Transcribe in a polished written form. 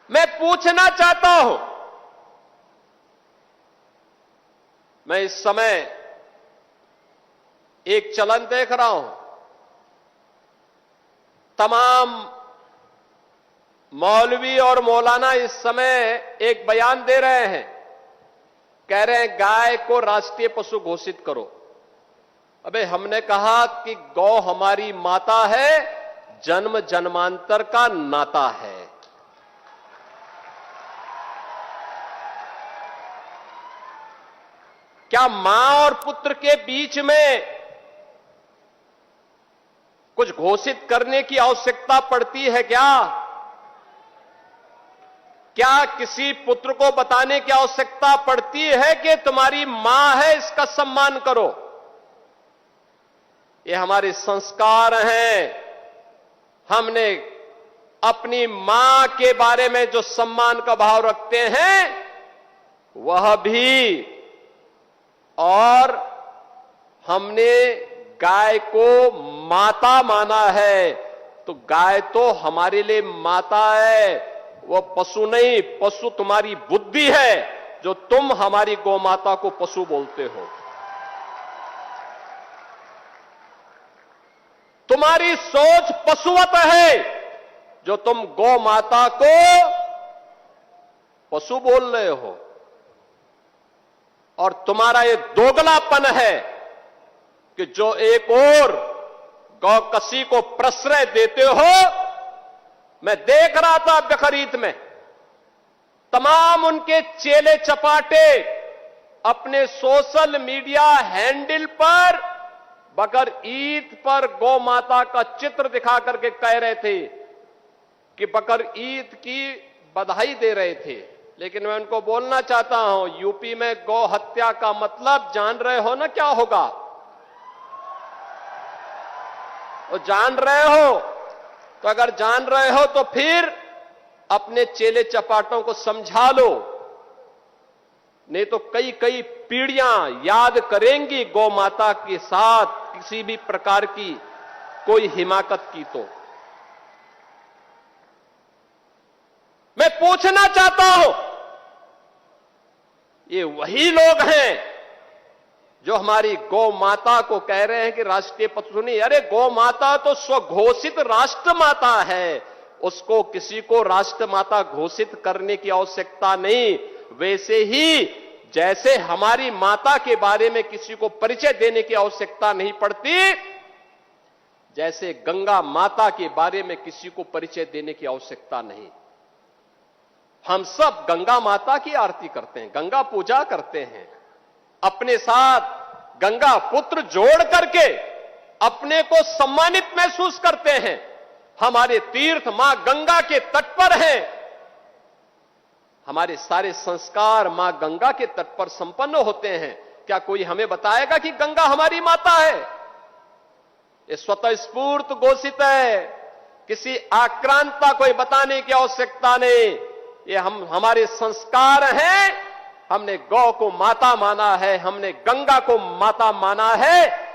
मैं पूछना चाहता हूं, मैं इस समय एक चलन देख रहा हूं, तमाम मौलवी और मौलाना इस समय एक बयान दे रहे हैं, कह रहे हैं गाय को राष्ट्रीय पशु घोषित करो। अबे हमने कहा कि गौ हमारी माता है, जन्म जन्मांतर का नाता है। क्या मां और पुत्र के बीच में कुछ घोषित करने की आवश्यकता पड़ती है क्या? क्या किसी पुत्र को बताने की आवश्यकता पड़ती है कि तुम्हारी मां है, इसका सम्मान करो? ये हमारे संस्कार हैं। हमने अपनी मां के बारे में जो सम्मान का भाव रखते हैं वह भी, और हमने गाय को माता माना है, तो गाय तो हमारे लिए माता है, वो पशु नहीं। पशु तुम्हारी बुद्धि है जो तुम हमारी गौ माता को पशु बोलते हो। तुम्हारी सोच पशुवत है जो तुम गौ माता को पशु बोल रहे हो, और तुम्हारा ये दोगलापन है कि जो एक और गौकसी को प्रश्रय देते हो। मैं देख रहा था बकरीद में तमाम उनके चेले चपाटे अपने सोशल मीडिया हैंडल पर बकर ईद पर गौ माता का चित्र दिखा करके कह रहे थे कि बकर ईद की बधाई दे रहे थे। लेकिन मैं उनको बोलना चाहता हूं, यूपी में गौ हत्या का मतलब जान रहे हो ना क्या होगा? वो जान रहे हो? तो अगर जान रहे हो तो फिर अपने चेले चपाटों को समझा लो, नहीं तो कई कई पीढ़ियां याद करेंगी गौ माता के साथ किसी भी प्रकार की कोई हिमाकत की। तो मैं पूछना चाहता हूं, ये वही लोग हैं जो हमारी गौ माता को कह रहे हैं कि राष्ट्रीय पशु नहीं। अरे गौ माता तो स्वघोषित राष्ट्र माता है, उसको किसी को राष्ट्र माता घोषित करने की आवश्यकता नहीं। वैसे ही जैसे हमारी माता के बारे में किसी को परिचय देने की आवश्यकता नहीं पड़ती, जैसे गंगा माता के बारे में किसी को परिचय देने की आवश्यकता नहीं। हम सब गंगा माता की आरती करते हैं, गंगा पूजा करते हैं, अपने साथ गंगा पुत्र जोड़ करके अपने को सम्मानित महसूस करते हैं। हमारे तीर्थ मां गंगा के तट पर हैं, हमारे सारे संस्कार मां गंगा के तट पर संपन्न होते हैं। क्या कोई हमें बताएगा कि गंगा हमारी माता है? ये स्वतः स्फूर्त घोषित है, किसी आक्रांता कोई बताने की आवश्यकता नहीं। ये हमारे संस्कार हैं। हमने गौ को माता माना है, हमने गंगा को माता माना है,